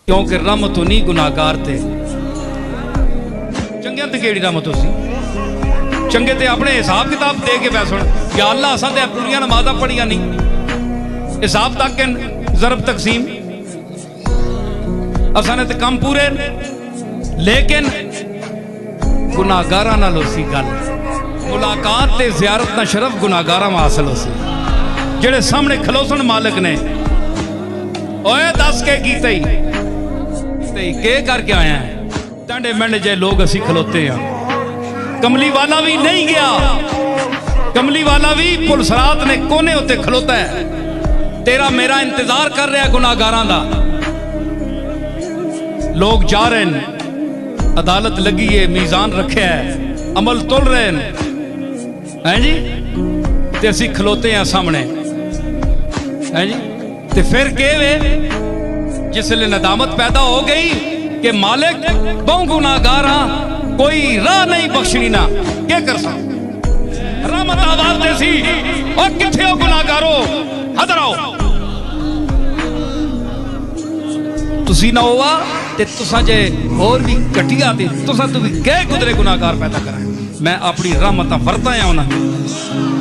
क्योंकि रहमत नहीं गुनाहगार ते चंगे ते केड़ी रहमत सी चंगे ते अपने हिसाब किताब दे के पैसा या अल्लाह असा ते पूरियां नमाज़ां पढ़ियां नहीं हिसाब तक ज़रब तकसीम असा ने तो कम पूरे लेकिन गुनाहगारां नाल होसी गल मुलाकात ते ज़ियारत दा शरफ गुनाहगारां में हासिल होसी जेड़े सामने खलोसन मालिक ने ओए दस के कीते के करके आया है टांडे मेंढे जे लोग असी खलोते हैं कमली वाला भी नहीं गया कमली वाला भी पुलसरात ने कोने उत्ते खलोता है तेरा मेरा इंतजार कर रहा है गुनाहगारां दा लोग जा रहे हैं अदालत लगी है मीजान रखे है अमल तुल रहे हैं जी ते असी खलोते हैं सामने है जी ते फिर के वे जिसले नदामत पैदा हो गई कि मालिक बहु गुनाहगार हाँ कोई राह नहीं बख्शनी ना क्या कर सकता रहमत आवाज देसी और किथे हो गुनाहगारो हदर आओ तुसी ना होवा ते तुसा जे और भी घटिया ते तुसा तो भी गए गुजरे गुनाहगार पैदा करा मैं अपनी रहमत वरता उन्होंने